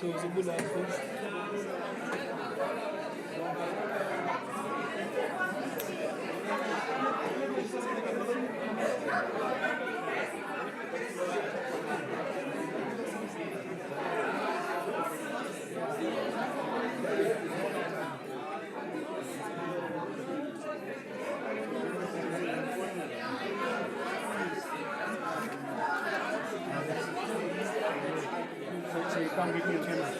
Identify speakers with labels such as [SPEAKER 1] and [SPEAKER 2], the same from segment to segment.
[SPEAKER 1] So you can't give me a camera.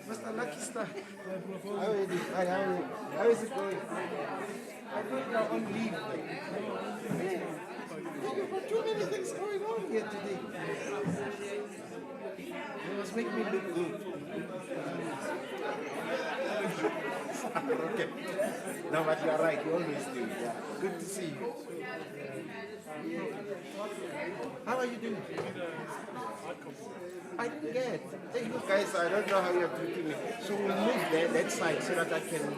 [SPEAKER 2] Mr. Lucky Star. How are you? Hi, how are you? How is it going? I thought you were on leave. You've got too many things going on here today. You must make me look good. Okay. No, but you are right. You always do. Yeah. Good to see you. How are you doing? I didn't get. Hey, you guys, I don't know how you're treating me. So we'll move there, that side, so that I can,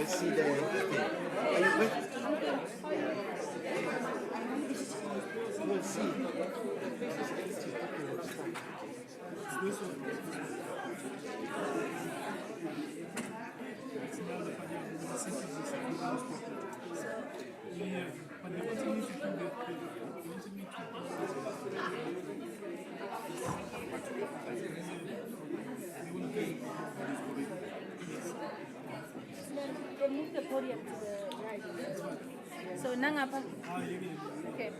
[SPEAKER 2] see the thing. Are you good? We'll see.
[SPEAKER 3] Then move the podium to the right. So nangapa. Okay.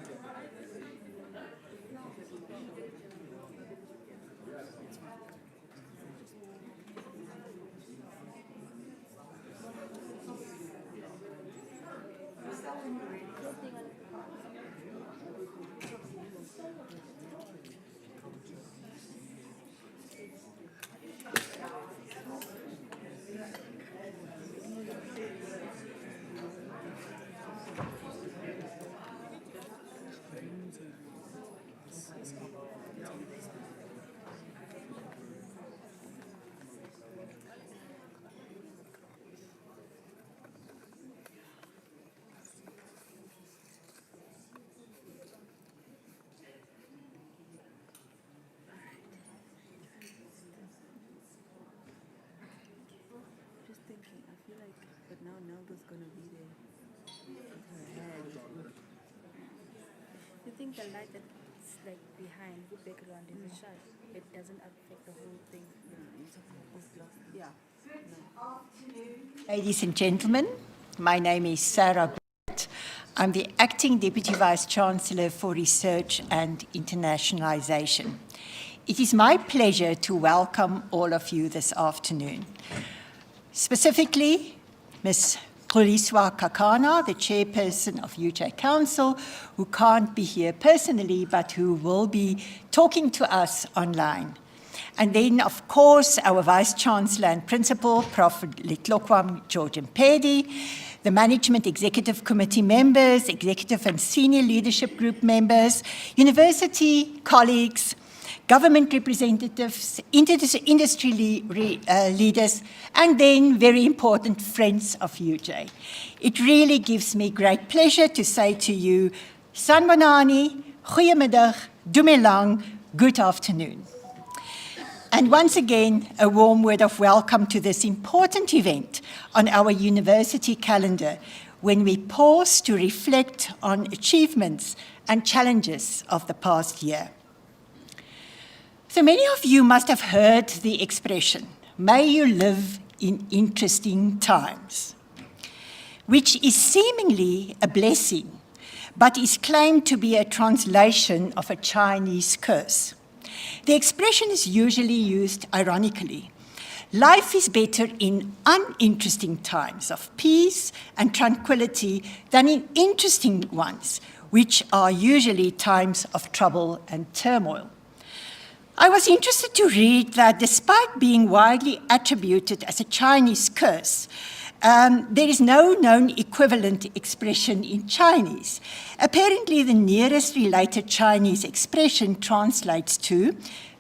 [SPEAKER 4] Just thinking, I feel like, but now Nelda's gonna be there with her head.
[SPEAKER 3] You think the light that's like behind the background is shut? It doesn't affect the whole thing.
[SPEAKER 4] Yeah.
[SPEAKER 5] Ladies and gentlemen, my name is Sarah Brett. I'm the Acting Deputy Vice Chancellor for Research and Internationalization. It is my pleasure to welcome all of you this afternoon. Specifically, Ms. Xuliswa Kakana, the chairperson of UJ Council, who can't be here personally, but who will be talking to us online. And then, of course, our Vice Chancellor and Principal, Prof. Litlokwam George Mpedi, the Management Executive Committee members, Executive and Senior Leadership Group members, university colleagues, government representatives, industry leaders, and then, very important, friends of UJ. It really gives me great pleasure to say to you, Sanbonani, goeiemiddag, dumelang, good afternoon. And once again, a warm word of welcome to this important event on our university calendar, when we pause to reflect on achievements and challenges of the past year. So many of you must have heard the expression, may you live in interesting times, which is seemingly a blessing, but is claimed to be a translation of a Chinese curse. The expression is usually used ironically. Life is better in uninteresting times of peace and tranquility than in interesting ones, which are usually times of trouble and turmoil. I was interested to read that despite being widely attributed as a Chinese curse, There is no known equivalent expression in Chinese. Apparently, the nearest related Chinese expression translates to,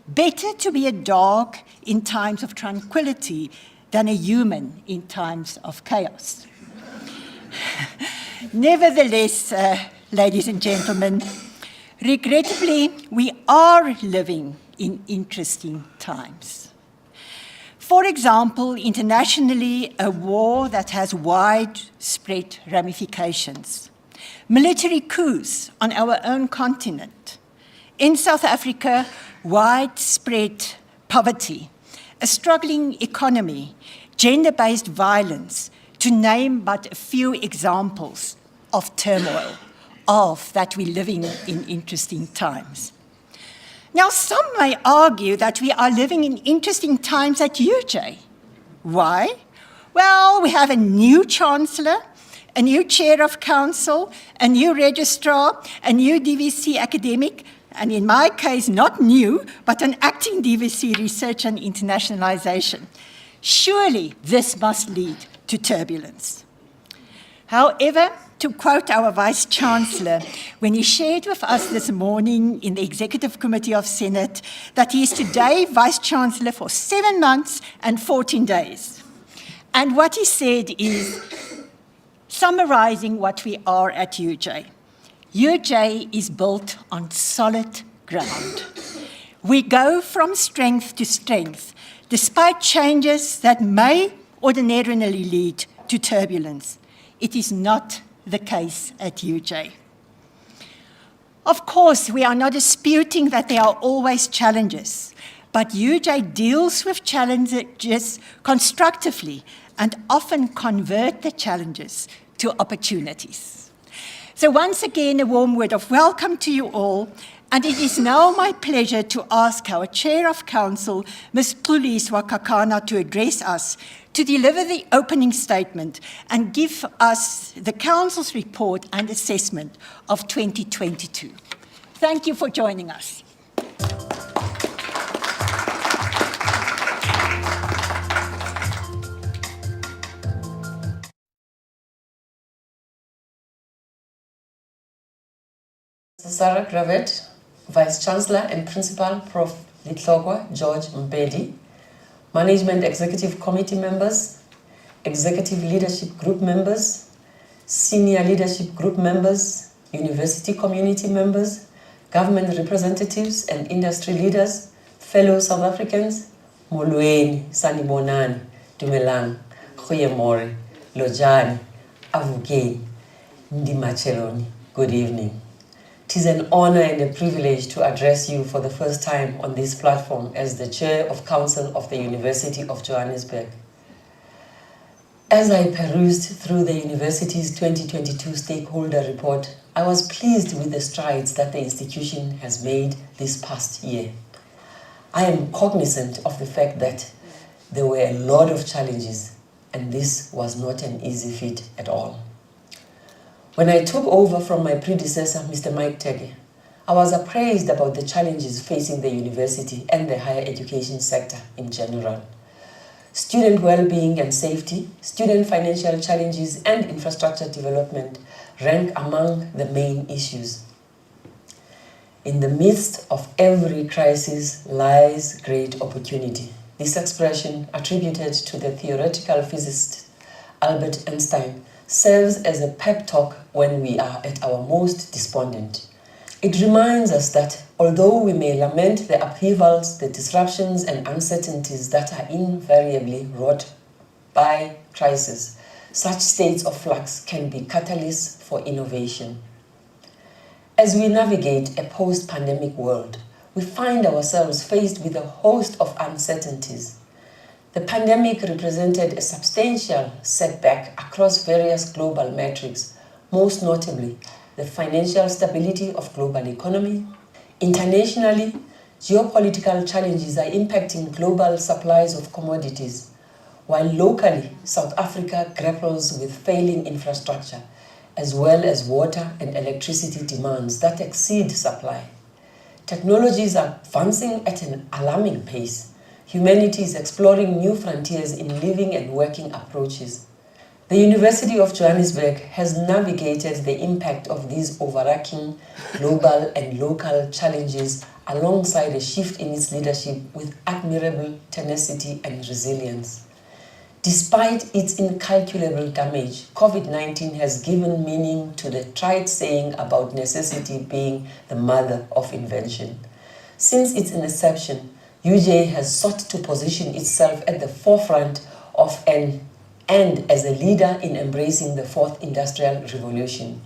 [SPEAKER 5] better to be a dog in times of tranquility than a human in times of chaos. Nevertheless, ladies and gentlemen, regrettably, we are living in interesting times. For example, internationally, a war that has widespread ramifications. Military coups on our own continent. In South Africa, widespread poverty, a struggling economy, gender-based violence, to name but a few examples of turmoil, of that we're living in interesting times. Now, some may argue that we are living in interesting times at UJ. Why? Well, we have a new chancellor, a new chair of council, a new registrar, a new DVC academic, and in my case, not new, but an acting DVC research and internationalization. Surely this must lead to turbulence. However, to quote our Vice-Chancellor, when he shared with us this morning in the Executive Committee of Senate that he is today Vice-Chancellor for 7 months and 14 days. And what he said is, summarizing what we are at UJ. UJ is built on solid ground. We go from strength to strength, despite changes that may ordinarily lead to turbulence. It is not the case at UJ. Of course, we are not disputing that there are always challenges, but UJ deals with challenges constructively and often convert the challenges to opportunities. So once again, a warm word of welcome to you all, and it is now my pleasure to ask our Chair of Council, Ms. Xuliswa Kakana, to address us, to deliver the opening statement and give us the Council's report and assessment of 2022. Thank you for joining us.
[SPEAKER 1] Sarah Gravet, Vice-Chancellor and Principal Prof. Litlogwa George Mbedi, Management Executive Committee members, Executive Leadership Group members, Senior Leadership Group members, University community members, government representatives and industry leaders, fellow South Africans, Molweni, Sanibonani, Dumelang, Khuyemore, Lojani, Avukeni, Ndimacheloni. Good evening. It is an honor and a privilege to address you for the first time on this platform as the Chair of Council of the University of Johannesburg. As I perused through the university's 2022 Stakeholder report, I was pleased with the strides that the institution has made this past year. I am cognizant of the fact that there were a lot of challenges, and this was not an easy feat at all. When I took over from my predecessor, Mr. Mike Tege, I was appraised about the challenges facing the university and the higher education sector in general. Student well-being and safety, student financial challenges, and infrastructure development rank among the main issues. In the midst of every crisis lies great opportunity. This expression, attributed to the theoretical physicist Albert Einstein, serves as a pep talk when we are at our most despondent. It reminds us that although we may lament the upheavals, the disruptions and uncertainties that are invariably wrought by crisis, such states of flux can be catalysts for innovation. As we navigate a post-pandemic world, we find ourselves faced with a host of uncertainties. The pandemic represented a substantial setback across various global metrics, most notably the financial stability of global economy. Internationally, geopolitical challenges are impacting global supplies of commodities, while locally, South Africa grapples with failing infrastructure, as well as water and electricity demands that exceed supply. Technologies are advancing at an alarming pace. Humanity is exploring new frontiers in living and working approaches. The University of Johannesburg has navigated the impact of these overarching global and local challenges alongside a shift in its leadership with admirable tenacity and resilience. Despite its incalculable damage, COVID-19 has given meaning to the trite saying about necessity being the mother of invention. Since its inception, UJ has sought to position itself at the forefront of and as a leader in embracing the fourth industrial revolution.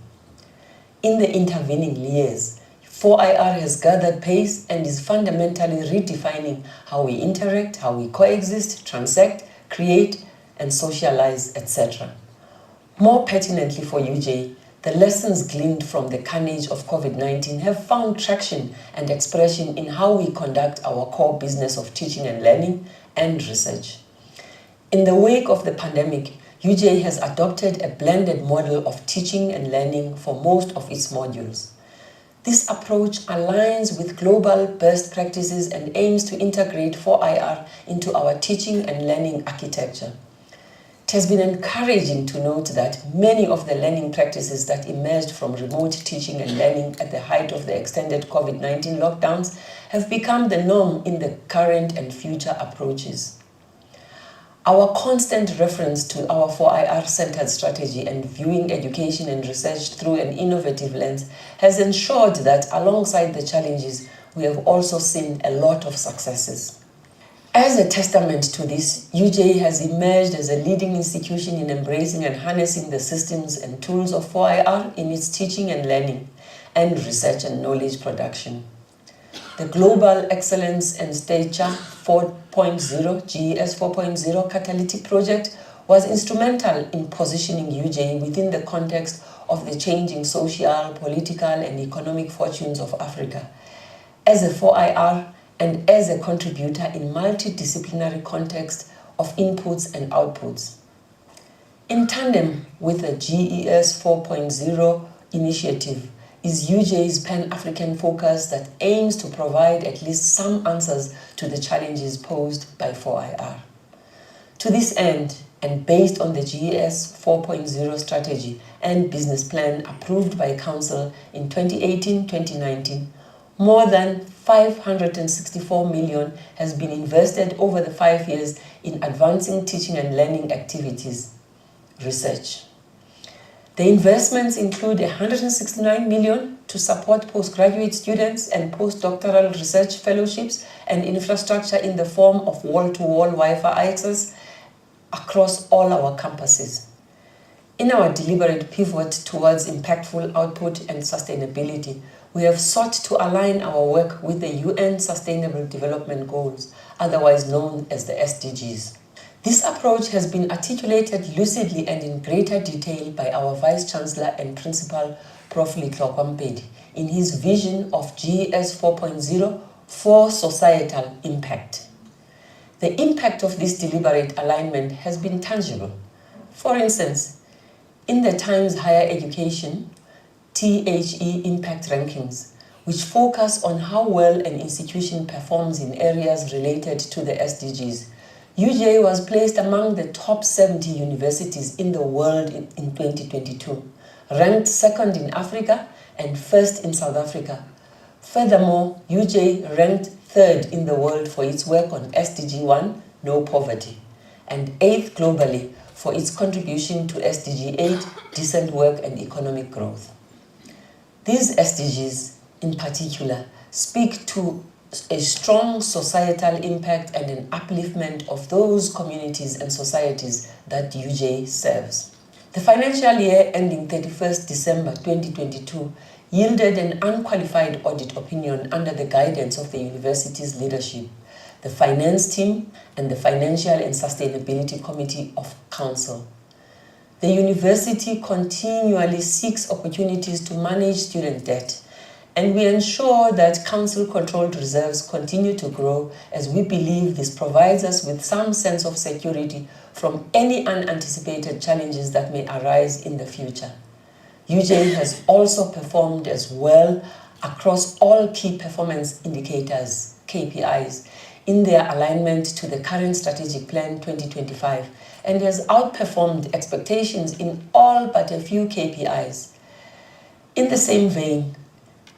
[SPEAKER 1] In the intervening years, 4IR has gathered pace and is fundamentally redefining how we interact, how we coexist, transact, create, and socialize, etc. More pertinently for UJ, the lessons gleaned from the carnage of COVID-19 have found traction and expression in how we conduct our core business of teaching and learning and research. In the wake of the pandemic, UJ has adopted a blended model of teaching and learning for most of its modules. This approach aligns with global best practices and aims to integrate 4IR into our teaching and learning architecture. It has been encouraging to note that many of the learning practices that emerged from remote teaching and learning at the height of the extended COVID-19 lockdowns have become the norm in the current and future approaches. Our constant reference to our 4IR-centered strategy and viewing education and research through an innovative lens has ensured that alongside the challenges, we have also seen a lot of successes. As a testament to this, UJ has emerged as a leading institution in embracing and harnessing the systems and tools of 4IR in its teaching and learning and research and knowledge production. The Global Excellence and Stature 4.0, GES 4.0 Catalytic Project was instrumental in positioning UJ within the context of the changing social, political, and economic fortunes of Africa. As a 4IR and as a contributor in multidisciplinary context of inputs and outputs. In tandem with the GES 4.0 initiative is UJ's Pan-African focus that aims to provide at least some answers to the challenges posed by 4IR. To this end, and based on the GES 4.0 strategy and business plan approved by Council in 2018-2019, more than 564 million has been invested over the 5 years in advancing teaching and learning activities, research. The investments include 169 million to support postgraduate students and postdoctoral research fellowships and infrastructure in the form of wall-to-wall Wi-Fi access across all our campuses. In our deliberate pivot towards impactful output and sustainability, we have sought to align our work with the UN Sustainable Development Goals, otherwise known as the SDGs. This approach has been articulated lucidly and in greater detail by our Vice-Chancellor and Principal, Prof. Hlokwa in his vision of GES 4.0 for societal impact. The impact of this deliberate alignment has been tangible. For instance, in the Times Higher Education THE Impact Rankings, which focus on how well an institution performs in areas related to the SDGs, UJ was placed among the top 70 universities in the world in 2022, ranked second in Africa and first in South Africa. Furthermore, UJ ranked third in the world for its work on SDG 1, no poverty, and eighth globally for its contribution to SDG 8, decent work and economic growth. These SDGs, in particular, speak to a strong societal impact and an upliftment of those communities and societies that UJ serves. The financial year ending 31st December 2022 yielded an unqualified audit opinion under the guidance of the university's leadership, the finance team, and the Financial and Sustainability Committee of Council. The university continually seeks opportunities to manage student debt, and we ensure that council-controlled reserves continue to grow as we believe this provides us with some sense of security from any unanticipated challenges that may arise in the future. UJ has also performed as well across all key performance indicators, KPIs, in their alignment to the current Strategic Plan 2025 and has outperformed expectations in all but a few KPIs. In the same vein,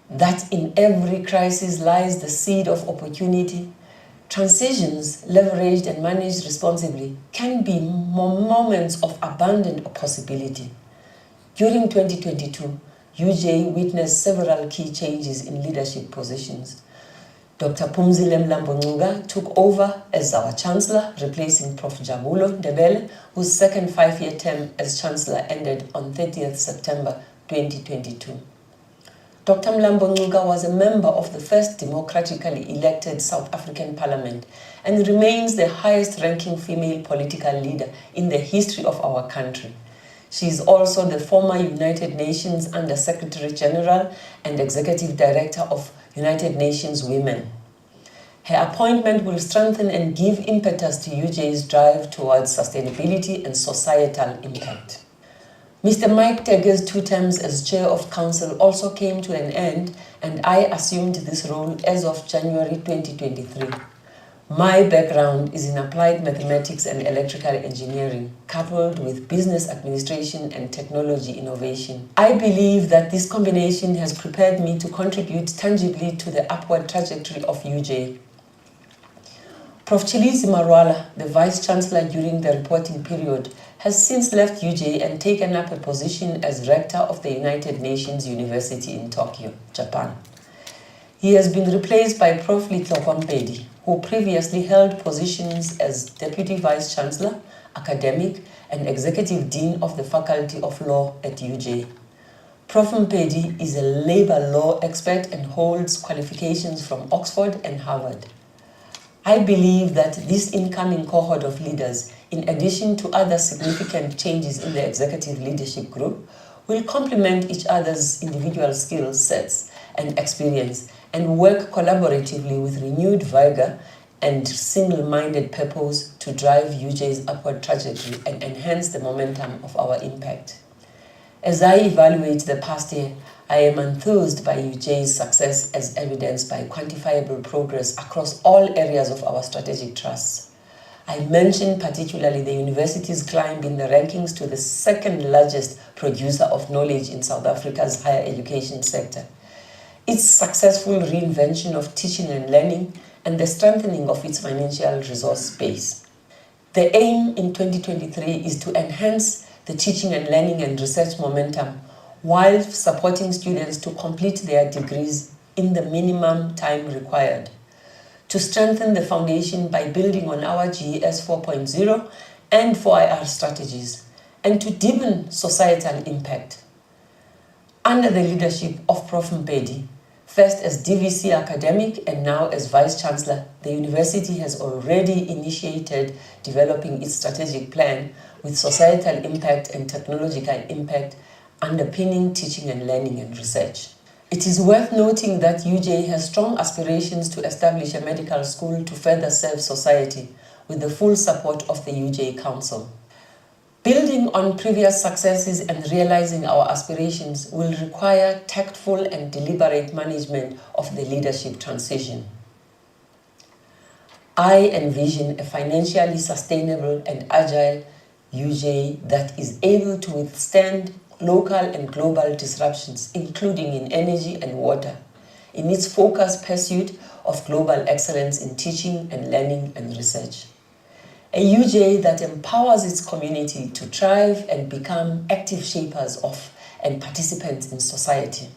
[SPEAKER 1] that in every crisis lies the seed of opportunity, transitions leveraged and managed responsibly can be moments of abundant possibility. During 2022, UJ witnessed several key changes in leadership positions. Dr. Phumzile Mlambo-Ngcuka took over as our Chancellor, replacing Prof. Jabulo Ndebele, whose second 5-year term as Chancellor ended on 30th September 2022. Dr. Mlambo-Ngcuka was a member of the first democratically elected South African Parliament and remains the highest-ranking female political leader in the history of our country. She is also the former United Nations Under-Secretary General and Executive Director of United Nations Women. Her appointment will strengthen and give impetus to UJ's drive towards sustainability and societal impact. Mr. Mike Tege's 2 terms as Chair of Council also came to an end, and I assumed this role as of January 2023. My background is in applied mathematics and electrical engineering, coupled with business administration and technology innovation. I believe that this combination has prepared me to contribute tangibly to the upward trajectory of UJ. Prof. Chilizi Marwala, the Vice-Chancellor during the reporting period, has since left UJ and taken up a position as Rector of the United Nations University in Tokyo, Japan. He has been replaced by Prof. Litlokwa Mpedi, who previously held positions as Deputy Vice-Chancellor, Academic, and Executive Dean of the Faculty of Law at UJ. Prof. Mpedi is a labor law expert and holds qualifications from Oxford and Harvard. I believe that this incoming cohort of leaders, in addition to other significant changes in the executive leadership group, will complement each other's individual skill sets and experience and work collaboratively with renewed vigor and single-minded purpose to drive UJ's upward trajectory and enhance the momentum of our impact. As I evaluate the past year, I am enthused by UJ's success as evidenced by quantifiable progress across all areas of our strategic trusts. I mention particularly the university's climb in the rankings to the second largest producer of knowledge in South Africa's higher education sector, its successful reinvention of teaching and learning, and the strengthening of its financial resource base. The aim in 2023 is to enhance the teaching and learning and research momentum while supporting students to complete their degrees in the minimum time required, to strengthen the foundation by building on our GES 4.0 and 4IR strategies, and to deepen societal impact. Under the leadership of Prof. Mpedi, first as DVC academic and now as Vice-Chancellor, the university has already initiated developing its strategic plan with societal impact and technological impact underpinning teaching and learning and research. It is worth noting that UJ has strong aspirations to establish a medical school to further serve society with the full support of the UJ Council. Building on previous successes and realizing our aspirations will require tactful and deliberate management of the leadership transition. I envision a financially sustainable and agile UJ that is able to withstand local and global disruptions, including in energy and water, in its focused pursuit of global excellence in teaching and learning and research. A UJ that empowers its community to thrive and become active shapers of and participants in society.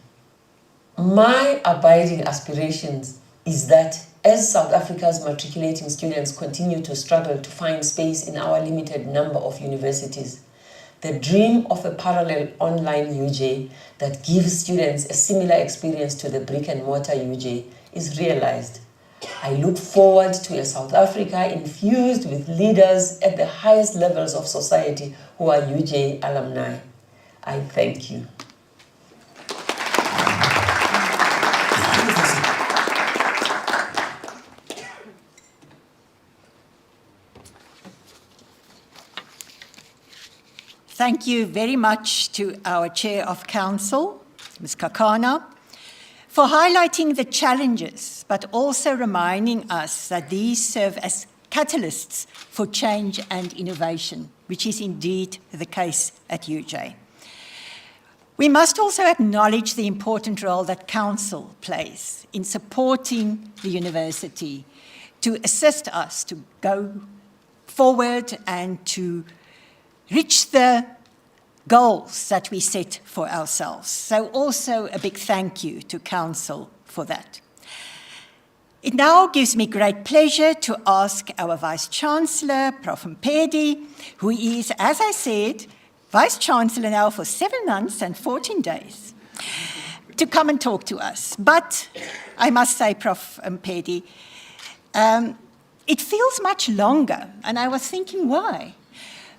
[SPEAKER 1] My abiding aspirations is that as South Africa's matriculating students continue to struggle to find space in our limited number of universities, the dream of a parallel online UJ that gives students a similar experience to the brick-and-mortar UJ is realized. I look forward to a South Africa infused with leaders at the highest levels of society who are UJ alumni. I thank you.
[SPEAKER 5] Thank you very much to our Chair of Council, Ms. Kakana. for highlighting the challenges, but also reminding us that these serve as catalysts for change and innovation, which is indeed the case at UJ. We must also acknowledge the important role that Council plays in supporting the university to assist us to go forward and to reach the goals that we set for ourselves. So also a big thank you to Council for that. It now gives me great pleasure to ask our Vice-Chancellor, Prof. Mpedi, who is, as I said, Vice-Chancellor now for 7 months and 14 days, to come and talk to us. But I must say, Prof. Mpedi, it feels much longer, and I was thinking why?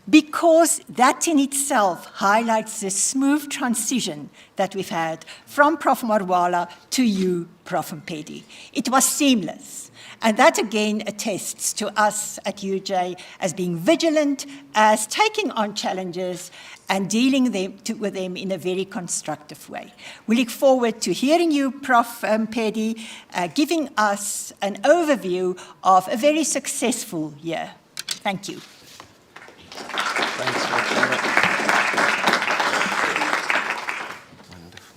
[SPEAKER 5] Because that in itself highlights the smooth transition that we've had from Prof. Marwala to you, Prof. Mpedi. It was seamless. And that again attests to us at UJ as being vigilant, as taking on challenges and dealing with them in a very constructive way. We look forward to hearing you, Prof. Mpedi, giving us an overview of a very successful year. Thank you.
[SPEAKER 2] Thanks, wonderful.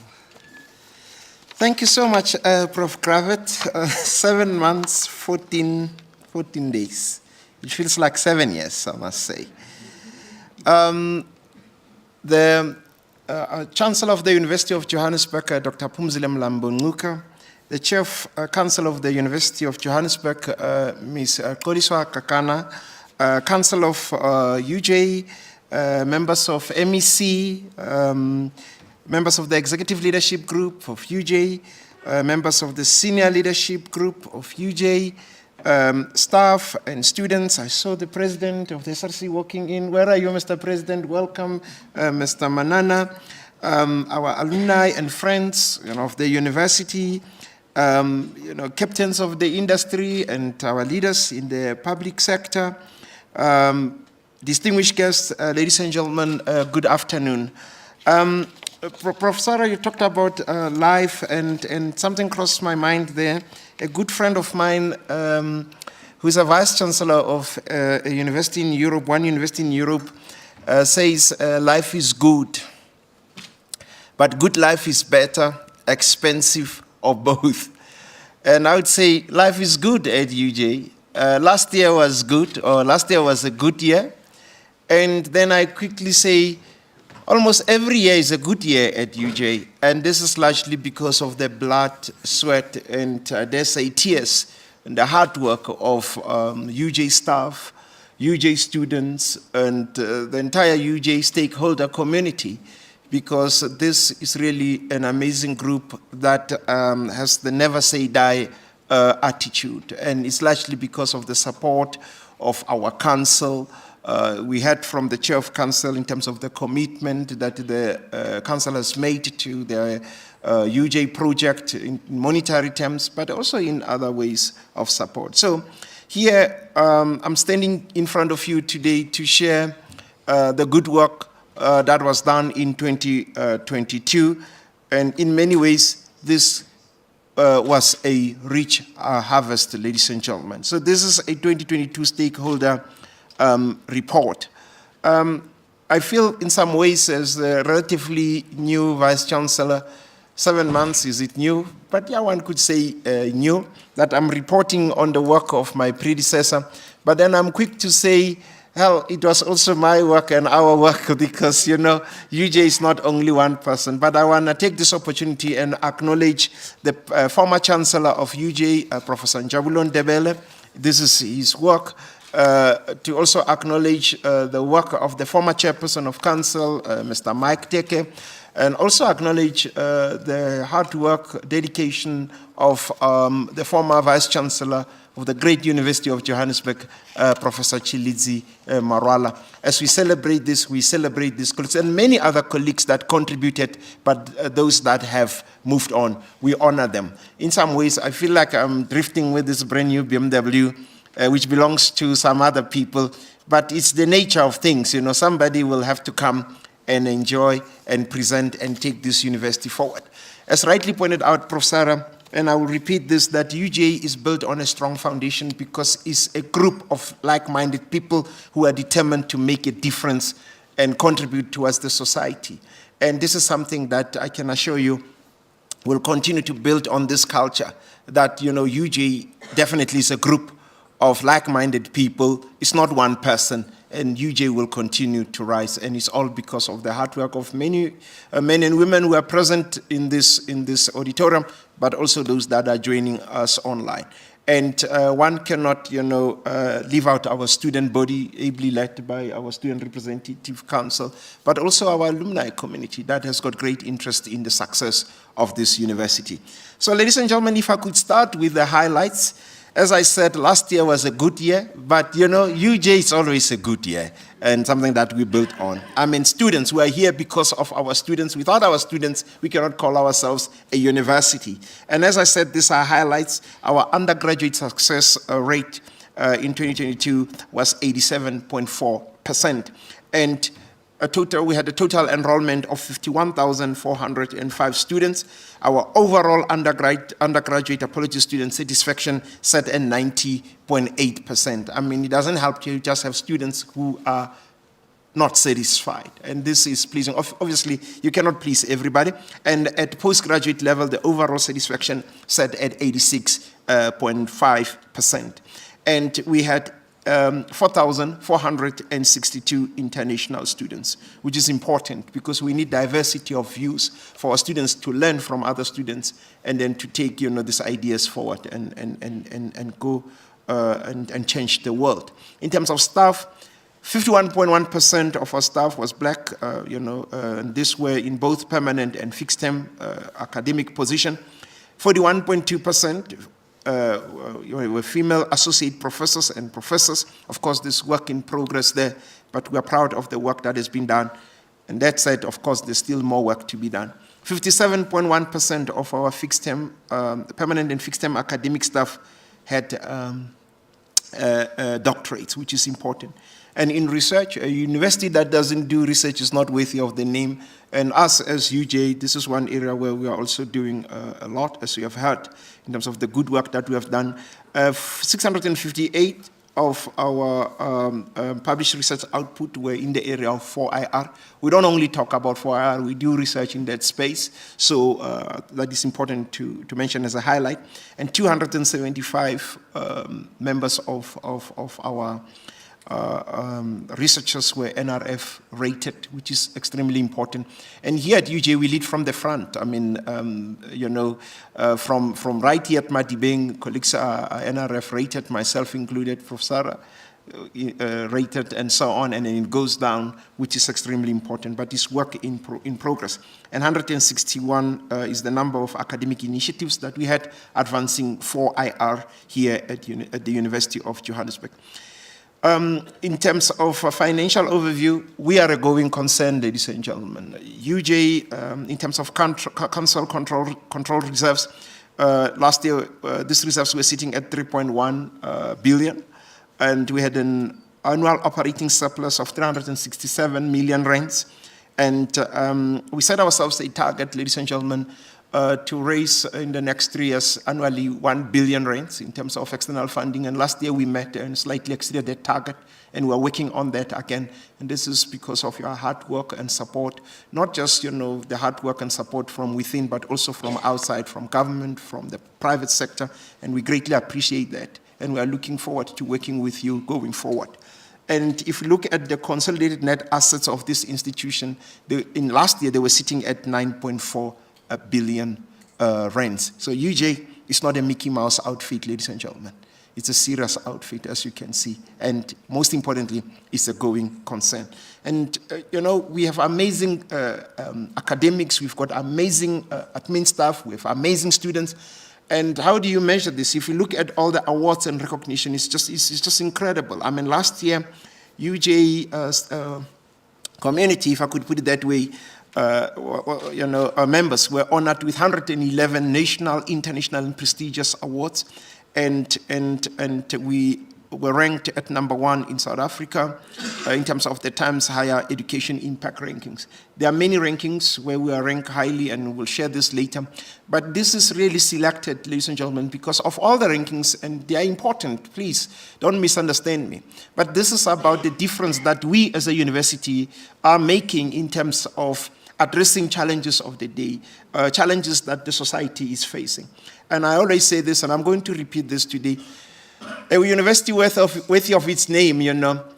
[SPEAKER 2] Thank you so much, Prof. Cravat. 7 months, 14 days. It feels like 7 years, I must say. The Chancellor of the University of Johannesburg, Dr. Phumzile Mlambo-Ngcuka, the Chair of Council of the University of Johannesburg, Ms. Xoliswa Kakana, Council of UJ, members of MEC, members of the Executive Leadership Group of UJ, members of the Senior Leadership Group of UJ, staff and students. I saw the President of the SRC walking in. Where are you, Mr. President? Welcome, Mr. Manana. Our alumni and friends of the university, captains of the industry and our leaders in the public sector. Distinguished guests, ladies and gentlemen, good afternoon. Professor, you talked about life, and something crossed my mind there. A good friend of mine, who's a vice-chancellor of a university in Europe, one university in Europe, says life is good, but good life is better, expensive, or both. And I would say life is good at UJ. Last year was good, or last year was a good year. And then I quickly say, almost every year is a good year at UJ. And this is largely because of the blood, sweat, and dare say tears, and the hard work of UJ staff, UJ students, and the entire UJ stakeholder community. Because this is really an amazing group that has the never say die attitude. And it's largely because of the support of our council. We heard from the chair of council in terms of the commitment that the council has made to the UJ project in monetary terms, but also in other ways of support. So here I'm standing in front of you today to share the good work that was done in 2022. And in many ways, this was a rich harvest, ladies and gentlemen. So this is a 2022 stakeholder report. I feel in some ways as a relatively new Vice-Chancellor, 7 months, is it new? But yeah, one could say new, that I'm reporting on the work of my predecessor. But then I'm quick to say, hell, it was also my work and our work because, UJ is not only one person. But I want to take this opportunity and acknowledge the former Chancellor of UJ, Professor Njabulon Ndebele. This is his work. To also acknowledge the work of the former Chairperson of Council, Mr. Mike Teke, and also acknowledge the hard work, dedication of the former Vice-Chancellor of the great University of Johannesburg, Professor Chilidzi Marwala. As we celebrate this colleagues and many other colleagues that contributed, but those that have moved on, we honor them. In some ways, I feel like I'm drifting with this brand new BMW, which belongs to some other people, but it's the nature of things. Somebody will have to come and enjoy and present and take this university forward. As rightly pointed out, Prof. Sarah, and I will repeat this, that UJ is built on a strong foundation because it's a group of like-minded people who are determined to make a difference and contribute towards the society. And this is something that I can assure you will continue to build on this culture, that, UJ definitely is a group of like-minded people. It's not one person, and UJ will continue to rise, and it's all because of the hard work of many men and women who are present in this auditorium, but also those that are joining us online. And one cannot, leave out our student body, ably led by our Student Representative Council, but also our alumni community that has got great interest in the success of this university. So, ladies and gentlemen, if I could start with the highlights. As I said, last year was a good year, but UJ is always a good year and something that we built on. I mean, students, we are here because of our students. Without our students, we cannot call ourselves a university. And as I said, these are highlights. Our undergraduate success rate in 2022 was 87.4%. And we had a total enrollment of 51,405 students. Our overall undergraduate apology student satisfaction set at 90.8%. I mean, it doesn't help you just have students who are not satisfied. And this is pleasing. Obviously, you cannot please everybody. And at postgraduate level, the overall satisfaction set at 86.5%. And we had 4,462 international students, which is important because we need diversity of views for our students to learn from other students and then to take, these ideas forward and go and change the world. In terms of staff, 51.1% of our staff was black, and this were in both permanent and fixed-term academic position. 41.2% were female associate professors and professors. Of course, there's work in progress there, but we're proud of the work that has been done. And that said, of course, there's still more work to be done. 57.1% of our fixed-term, permanent and fixed-term academic staff had doctorates, which is important. And in research, a university that doesn't do research is not worthy of the name. And us as UJ, this is one area where we are also doing a lot, as you have heard, in terms of the good work that we have done. 658 of our published research output were in the area of 4IR. We don't only talk about 4IR, we do research in that space. So that is important to mention as a highlight. And 275 members of our researchers were NRF rated, which is extremely important. And here at UJ, we lead from the front. I mean, from right here at Madibeng, colleagues are NRF rated, myself included, Professor rated, and so on, and then it goes down, which is extremely important, but it's work in progress. And 161 is the number of academic initiatives that we had advancing 4IR here at the University of Johannesburg. In terms of a financial overview, we are a going concern, ladies and gentlemen. UJ, in terms of council control reserves, last year, these reserves were sitting at 3.1 billion, and we had an annual operating surplus of 367 million rands. And we set ourselves a target, ladies and gentlemen, to raise in the next 3 years annually 1 billion rands in terms of external funding. And last year we met and slightly exceeded that target, and we're working on that again. And this is because of your hard work and support, not just the hard work and support from within, but also from outside, from government, from the private sector. And we greatly appreciate that. And we are looking forward to working with you going forward. And if you look at the consolidated net assets of this institution, in last year they were sitting at 9.4 billion rands. So UJ is not a Mickey Mouse outfit, ladies and gentlemen. It's a serious outfit, as you can see. And most importantly, it's a going concern. And, we have amazing academics. We've got amazing admin staff. We have amazing students. And how do you measure this? If you look at all the awards and recognition, it's just incredible. I mean, last year, UJ community, if I could put it that way, our members were honored with 111 national, international, and prestigious awards, and we were ranked at #1 in South Africa in terms of the Times Higher Education Impact Rankings. There are many rankings where we are ranked highly, and we'll share this later. But this is really selected, ladies and gentlemen, because of all the rankings, and they are important. Please don't misunderstand me. But this is about the difference that we as a university are making in terms of addressing challenges of the day, challenges that the society is facing. And I always say this, and I'm going to repeat this today. A university worthy of its name,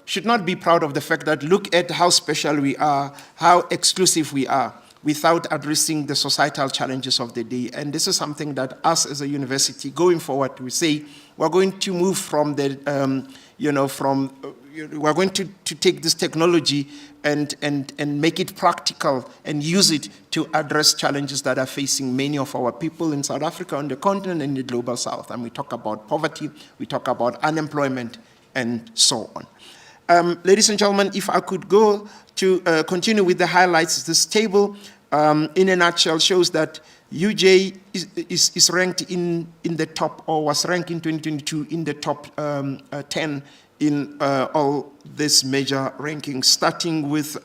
[SPEAKER 2] should not be proud of the fact that look at how special we are, how exclusive we are, without addressing the societal challenges of the day. And this is something that us as a university, going forward, we say we're going to move from the, we're going to take this technology and make it practical and use it to address challenges that are facing many of our people in South Africa, on the continent, and the global south. And we talk about poverty, we talk about unemployment, and so on. Ladies and gentlemen, if I could go to continue with the highlights, this table, in a nutshell, shows that UJ is ranked in the top, or was ranked in 2022 in the top 10 in all these major rankings, starting with,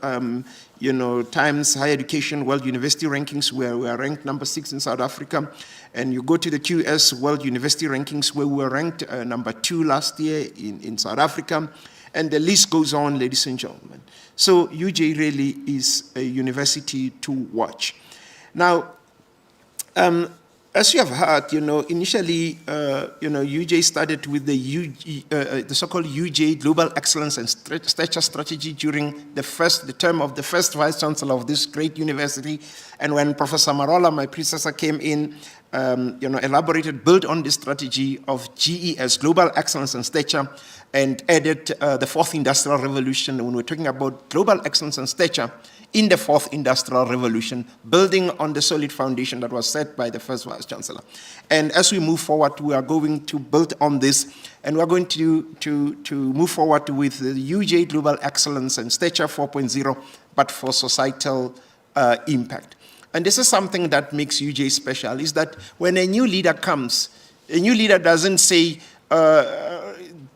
[SPEAKER 2] Times Higher Education World University Rankings, where we are ranked #6 in South Africa. And you go to the QS World University Rankings, where we were ranked #2 last year in South Africa. And the list goes on, ladies and gentlemen. So UJ really is a university to watch. Now, as you have heard, initially, UJ started with the so-called UJ Global Excellence and Stature Strategy during the term of the first Vice Chancellor of this great university. And when Professor Marola, my predecessor, came in, built on this strategy of GES, Global Excellence and Stature, and added the Fourth Industrial Revolution. When we're talking about Global Excellence and Stature, in the Fourth Industrial Revolution, building on the solid foundation that was set by the first Vice Chancellor. And as we move forward, we are going to build on this, and we're going to move forward with the UJ Global Excellence and Stature 4.0, but for societal impact. And this is something that makes UJ special, is that when a new leader comes, a new leader doesn't say,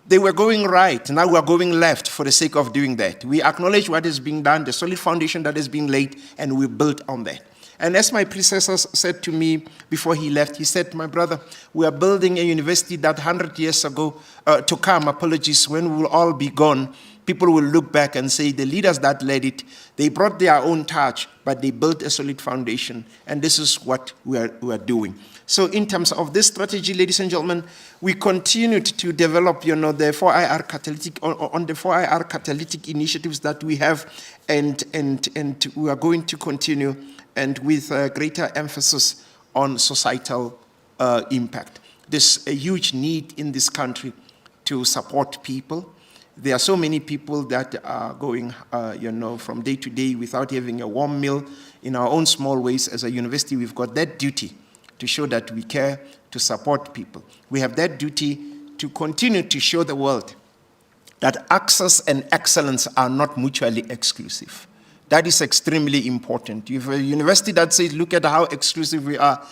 [SPEAKER 2] they were going right, now we're going left for the sake of doing that. We acknowledge what is being done, the solid foundation that is being laid, and we build on that. And as my predecessor said to me before he left, he said, my brother, we are building a university that 100 years ago, to come, when we will all be gone, people will look back and say, the leaders that led it, they brought their own touch, but they built a solid foundation. And this is what we are doing. So in terms of this strategy, ladies and gentlemen, we continued to develop, the 4IR catalytic, on the 4IR catalytic initiatives that we have, and we are going to continue, and with greater emphasis on societal impact. There's a huge need in this country to support people. There are so many people that are going, from day to day without having a warm meal. In our own small ways, as a university, we've got that duty to show that we care, to support people. We have that duty to continue to show the world that access and excellence are not mutually exclusive. That is extremely important. You have a university that says, look at how exclusive we are,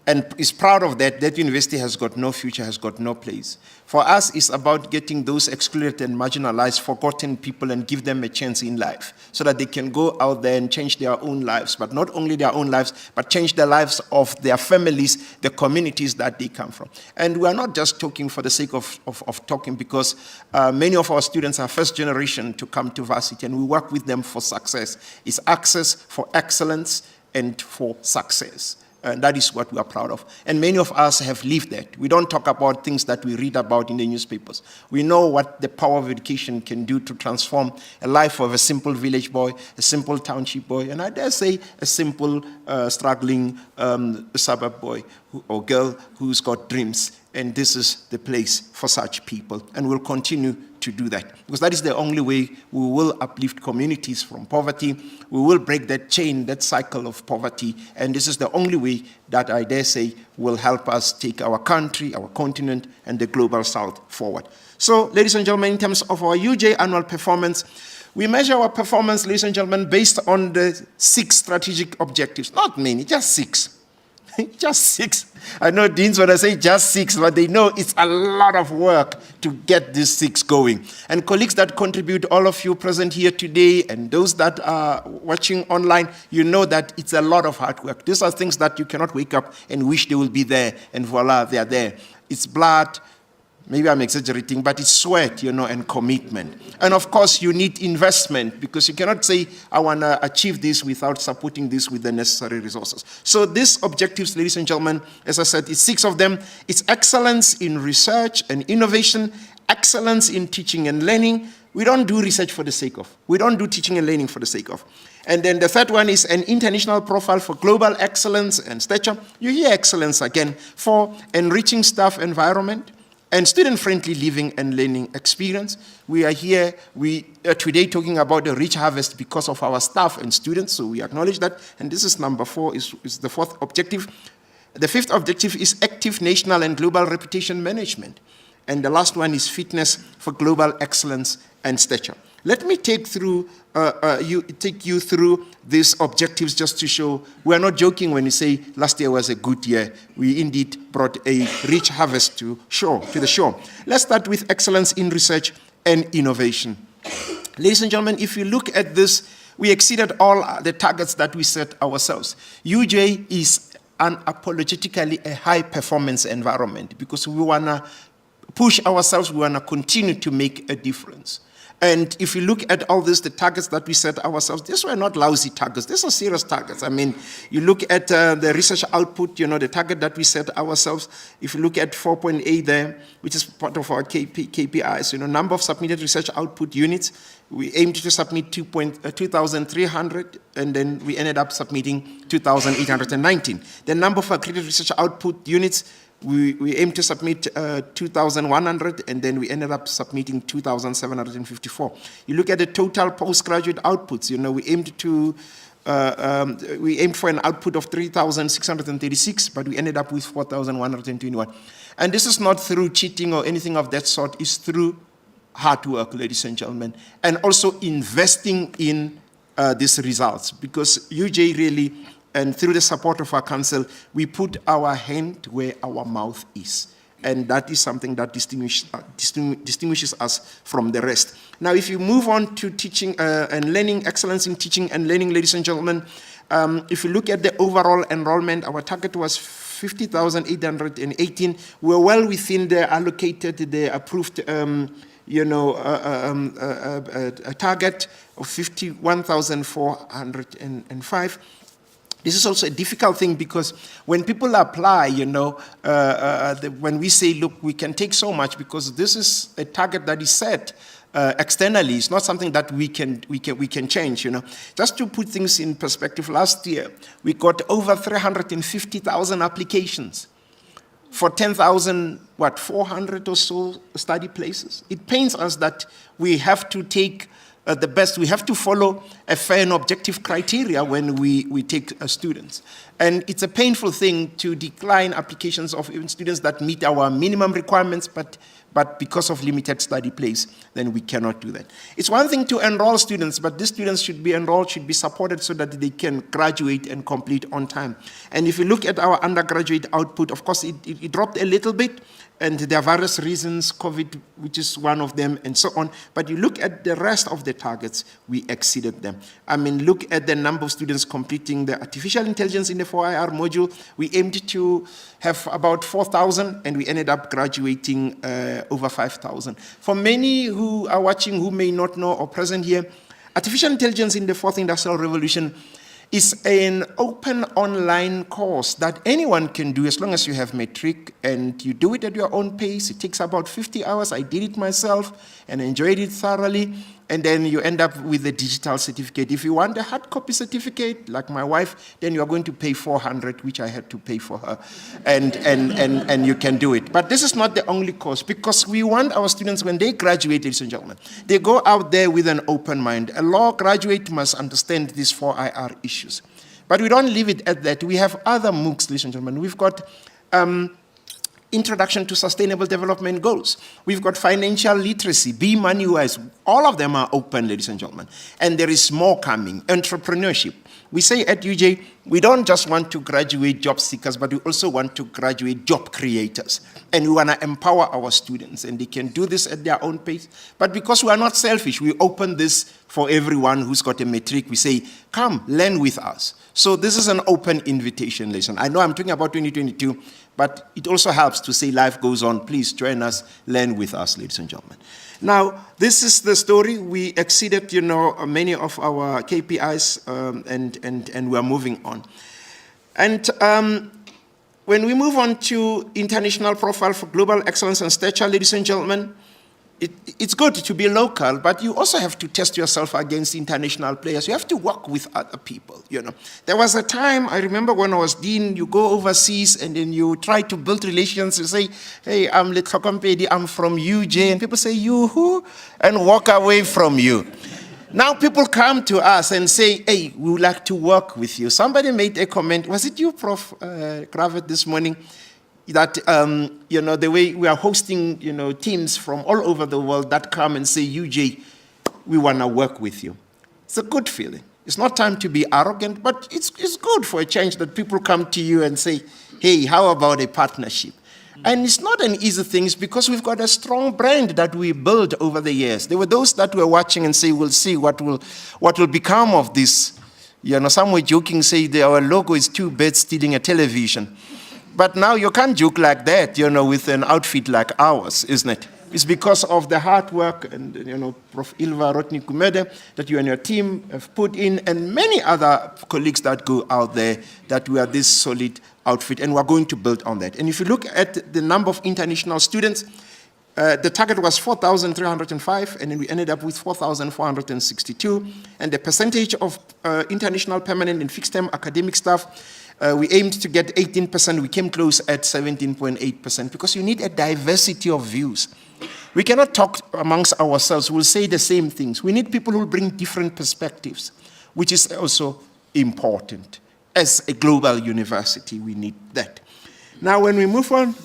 [SPEAKER 2] and is proud of that, that university has got no future, has got no place. For us, it's about getting those excluded and marginalized, forgotten people and give them a chance in life so that they can go out there and change their own lives, but not only their own lives, but change the lives of their families, the communities that they come from. And we're not just talking for the sake of talking, because many of our students are first generation to come to varsity, and we work with them for success. It's access for excellence and for success. And that is what we are proud of. And many of us have lived that. We don't talk about things that we read about in the newspapers. We know what the power of education can do to transform a life of a simple village boy, a simple township boy, and I dare say a simple struggling suburb boy or girl who's got dreams. And this is the place for such people. And we'll continue to do that, because that is the only way we will uplift communities from poverty. We will break that chain, that cycle of poverty, and this is the only way that I dare say will help us take our country, our continent, and the global south forward. So, ladies and gentlemen, in terms of our UJ annual performance, we measure our performance, ladies and gentlemen, based on the 6 strategic objectives. Not many, just 6. Just 6. I know deans when I say just 6, but they know it's a lot of work to get these 6 going. And colleagues that contribute, all of you present here today, and those that are watching online, you know that it's a lot of hard work. These are things that you cannot wake up and wish they will be there, and voila, they are there. It's blood. Maybe I'm exaggerating, but it's sweat, and commitment. And of course, you need investment, because you cannot say, I want to achieve this without supporting this with the necessary resources. So these objectives, ladies and gentlemen, as I said, it's 6 of them. It's excellence in research and innovation, excellence in teaching and learning. We don't do research for the sake of. We don't do teaching and learning for the sake of. And then the third one is an international profile for global excellence and stature. You hear excellence again, for enriching staff environment, and student-friendly living and learning experience. We are here today talking about the rich harvest because of our staff and students, so we acknowledge that. And this is number 4, is the 4th objective. The 5th objective is active national and global reputation management. And the last one is fitness for global excellence and stature. Let me take you through these objectives just to show we are not joking when we say last year was a good year. We indeed brought a rich harvest to the shore. Let's start with excellence in research and innovation. Ladies and gentlemen, if you look at this, we exceeded all the targets that we set ourselves. UJ is unapologetically a high-performance environment because we want to push ourselves, we want to continue to make a difference. And if you look at all this, the targets that we set ourselves, these were not lousy targets. These are serious targets. I mean, you look at the research output, the target that we set ourselves. If you look at 4.8 there, which is part of our KPIs, number of submitted research output units, we aimed to submit 2,300, and then we ended up submitting 2,819. The number of accredited research output units, we aimed to submit 2,100, and then we ended up submitting 2,754. You look at the total postgraduate outputs. We aimed for an output of 3,636, but we ended up with 4,121. And this is not through cheating or anything of that sort. It's through hard work, ladies and gentlemen, and also investing in these results, because UJ really, and through the support of our council, we put our hand where our mouth is. And that is something that distinguishes us from the rest. Now, if you move on to teaching and learning, excellence in teaching and learning, ladies and gentlemen, if you look at the overall enrollment, our target was 50,818. We're well within the allocated, the approved a target of 51,405. This is also a difficult thing because when people apply, when we say, look, we can take so much because this is a target that is set externally. It's not something that we can change, Just to put things in perspective, last year, we got over 350,000 applications for 10,400 or so study places. It pains us that we have to take the best. We have to follow a fair and objective criteria when we take students. And it's a painful thing to decline applications of even students that meet our minimum requirements, but because of limited study place, then we cannot do that. It's one thing to enroll students, but these students should be enrolled, should be supported so that they can graduate and complete on time. And if you look at our undergraduate output, of course, it dropped a little bit, and there are various reasons, COVID, which is one of them, and so on. But you look at the rest of the targets, we exceeded them. I mean, look at the number of students completing the artificial intelligence in the 4IR module. We aimed to have about 4,000, and we ended up graduating over 5,000. For many who are watching who may not know or present here, artificial intelligence in the 4th Industrial Revolution is an open online course that anyone can do as long as you have metric and you do it at your own pace. It takes about 50 hours. I did it myself and enjoyed it thoroughly. And then you end up with a digital certificate. If you want a hard copy certificate, like my wife, then you're going to pay 400, which I had to pay for her. And you can do it. But this is not the only course, because we want our students, when they graduate, ladies and gentlemen, they go out there with an open mind. A law graduate must understand these 4IR issues. But we don't leave it at that. We have other MOOCs, ladies and gentlemen. We've got Introduction to Sustainable Development Goals. We've got financial literacy, Be Money Wise. All of them are open, ladies and gentlemen. And there is more coming. Entrepreneurship. We say at UJ, We don't just want to graduate job seekers, but we also want to graduate job creators. And we want to empower our students, and they can do this at their own pace. But because we are not selfish, we open this for everyone who's got a matric. We say, come, learn with us. So this is an open invitation lesson. I know I'm talking about 2022, but it also helps to say life goes on. Please join us, learn with us, ladies and gentlemen. Now, this is the story. We exceeded, many of our KPIs, and we are moving on. And when we move on to international profile for global excellence and stature, ladies and gentlemen, it's good to be local, but you also have to test yourself against international players. You have to work with other people, There was a time, I remember when I was dean, you go overseas and then you try to build relations. You say, hey, I'm Letlokompedi, I'm from UJ. And people say, you who? And walk away from you. Now people come to us and say, hey, we would like to work with you. Somebody made a comment. Was it you, Prof. Gravet, this morning? That, the way we are hosting, teams from all over the world that come and say, UJ, we want to work with you. It's a good feeling. It's not time to be arrogant, but it's good for a change that people come to you and say, hey, how about a partnership? And it's not an easy thing because we've got a strong brand that we built over the years. There were those that were watching and say, we'll see what will become of this. Some were joking, say our logo is two birds stealing a television. But now you can't joke like that, with an outfit like ours, isn't it? It's because of the hard work and, Prof. Ilva Rotnik-Kumede that you and your team have put in, and many other colleagues that go out there, that we are this solid outfit, and we're going to build on that. And if you look at the number of international students, the target was 4,305, and then we ended up with 4,462. And the percentage of international permanent and fixed-term academic staff, we aimed to get 18%. We came close at 17.8% because you need a diversity of views. We cannot talk amongst ourselves. We'll say the same things. We need people who bring different perspectives, which is also important. As a global university, we need that. Now, when we move on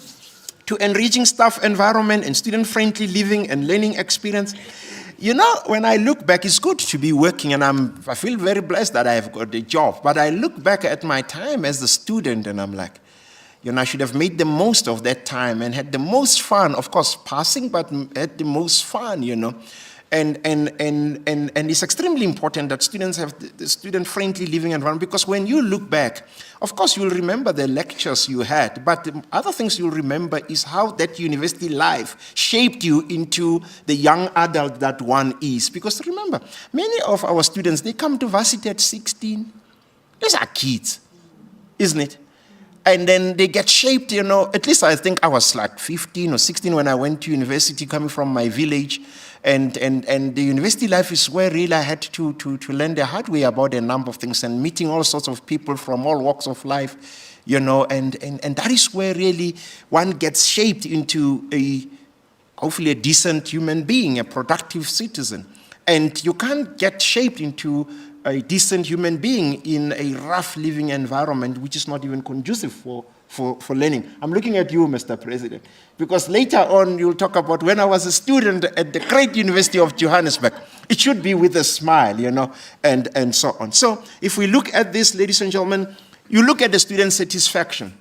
[SPEAKER 2] to enriching staff environment and student-friendly living and learning experience, when I look back, it's good to be working, and I feel very blessed that I have got a job. But I look back at my time as a student, and I'm like, I should have made the most of that time and had the most fun. Of course, passing, but had the most fun, And it's extremely important that students have the student-friendly living environment, because when you look back, of course, you'll remember the lectures you had, but the other things you'll remember is how that university life shaped you into the young adult that one is. Because remember, many of our students, they come to varsity at 16. These are kids, isn't it? And then they get shaped, at least I think I was like 15 or 16 when I went to university, coming from my village. And the university life is where really I had to learn the hard way about a number of things and meeting all sorts of people from all walks of life, and that is where really one gets shaped into hopefully a decent human being, a productive citizen. And you can't get shaped into a decent human being in a rough living environment, which is not even conducive for learning. I'm looking at you, Mr. President, because later on you'll talk about when I was a student at the great University of Johannesburg. It should be with a smile, and so on. So if we look at this, ladies and gentlemen, you look at the student satisfaction,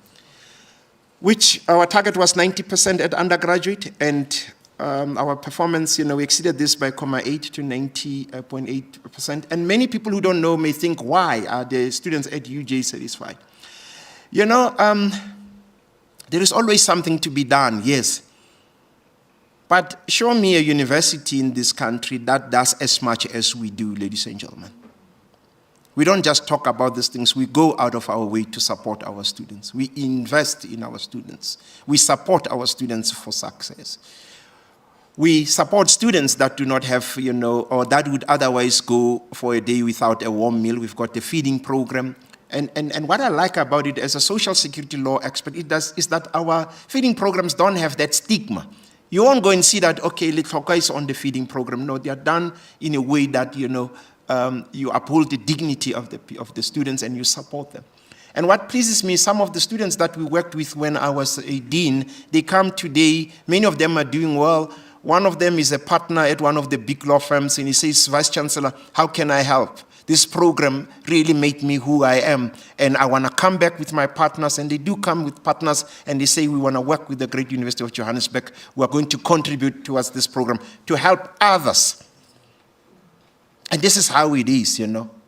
[SPEAKER 2] which our target was 90% at undergraduate, and our performance, we exceeded this by 0.8 to 90.8%. And many people who don't know may think, why are the students at UJ satisfied? There is always something to be done, yes. But show me a university in this country that does as much as we do, ladies and gentlemen. We don't just talk about these things. We go out of our way to support our students. We invest in our students. We support our students for success. We support students that do not have, or that would otherwise go for a day without a warm meal. We've got the feeding program. And what I like about it as a social security law expert, is that our feeding programs don't have that stigma. You won't go and see that, okay, Lithoka is on the feeding program. No, they are done in a way that, you uphold the dignity of the students and you support them. And what pleases me, some of the students that we worked with when I was a dean, they come today, many of them are doing well. One of them is a partner at one of the big law firms, and he says, Vice Chancellor, how can I help? this program really made me who I am, and I want to come back with my partners, and they do come with partners, and they say, we want to work with the great University of Johannesburg. We are going to contribute towards this program to help others. And this is how it is,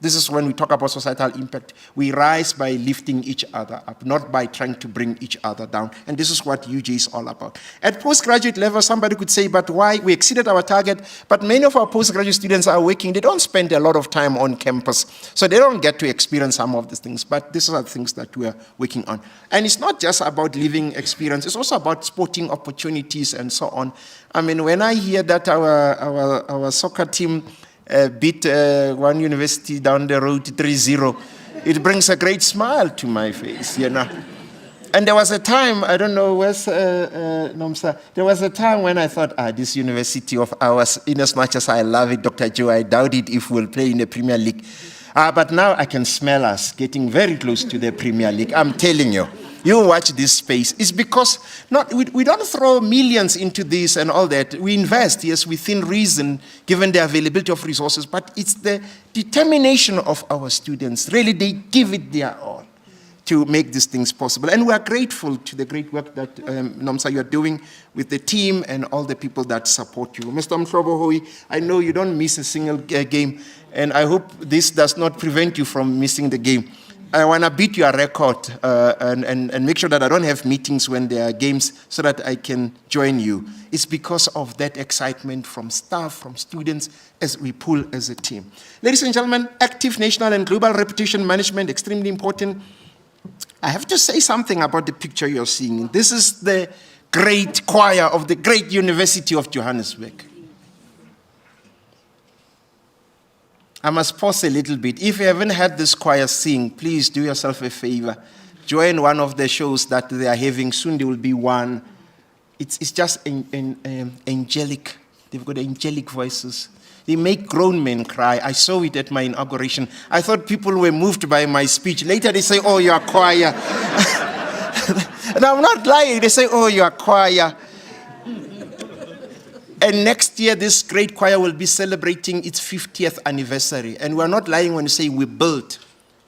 [SPEAKER 2] This is when we talk about societal impact. We rise by lifting each other up, not by trying to bring each other down. And this is what UJ is all about. At postgraduate level, somebody could say, but why? We exceeded our target, but many of our postgraduate students are working. They don't spend a lot of time on campus, so they don't get to experience some of these things. But these are the things that we are working on. And it's not just about living experience. It's also about sporting opportunities and so on. I mean, when I hear that our soccer team beat one university down the road 3-0, it brings a great smile to my face, And there was a time, I don't know, where's Nomsa? There was a time when I thought, this university of ours, in as much as I love it, Dr. Joe, I doubt it if we'll play in the Premier League. But now I can smell us getting very close to the Premier League. I'm telling you. You watch this space. It's because we don't throw millions into this and all that. We invest, yes, within reason, given the availability of resources, but it's the determination of our students. Really, they give it their all to make these things possible. And we are grateful to the great work that, Nomsa, you are doing with the team and all the people that support you. Mr. Mhlobohoi, I know you don't miss a single game, and I hope this does not prevent you from missing the game. I want to beat your record and make sure that I don't have meetings when there are games so that I can join you. It's because of that excitement from staff, from students, as we pull as a team. Ladies and gentlemen, active national and global reputation management, extremely important. I have to say something about the picture you're seeing. This is the great choir of the great University of Johannesburg. I must pause a little bit. If you haven't had this choir sing, please do yourself a favor. Join one of the shows that they are having. Soon there will be one. It's just angelic. They've got angelic voices. They make grown men cry. I saw it at my inauguration. I thought people were moved by my speech. Later they say, oh, you're choir. And I'm not lying. They say, oh, you're choir. And next year, this great choir will be celebrating its 50th anniversary. And we're not lying when we say we built.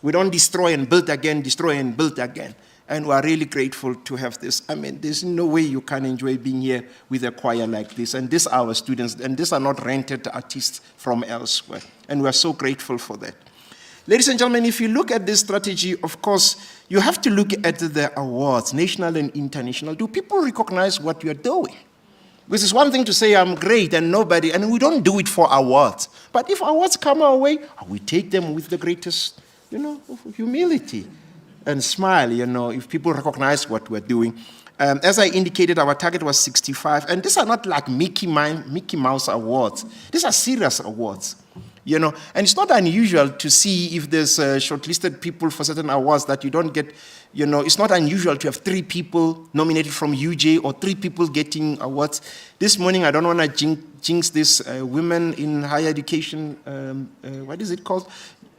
[SPEAKER 2] We don't destroy and build again, destroy and build again. And we are really grateful to have this. I mean, there's no way you can enjoy being here with a choir like this. And these are our students, and these are not rented artists from elsewhere. And we are so grateful for that. Ladies and gentlemen, if you look at this strategy, of course, you have to look at the awards, national and international. Do people recognize what you're doing? Because it's one thing to say, I'm great, and we don't do it for awards. But if awards come our way, we take them with the greatest, humility and smile, if people recognize what we're doing. As I indicated, our target was 65, and these are not like Mickey Mouse awards. These are serious awards. And it's not unusual to see if there's shortlisted people for certain awards that you don't get. It's not unusual to have 3 people nominated from UJ or 3 people getting awards. This morning, I don't want to jinx this, women in higher education, what is it called?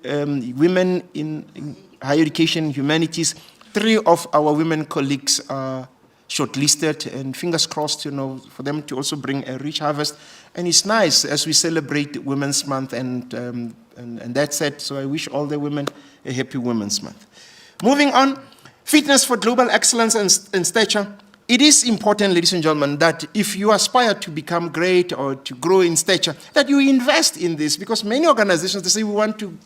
[SPEAKER 2] Women in higher education humanities. 3 of our women colleagues are shortlisted, and fingers crossed, for them to also bring a rich harvest. And it's nice as we celebrate Women's Month, and that's it. So I wish all the women a happy Women's Month. Moving on, fitness for global excellence and stature. It is important, ladies and gentlemen, that if you aspire to become great or to grow in stature, that you invest in this, because many organizations, they say we want to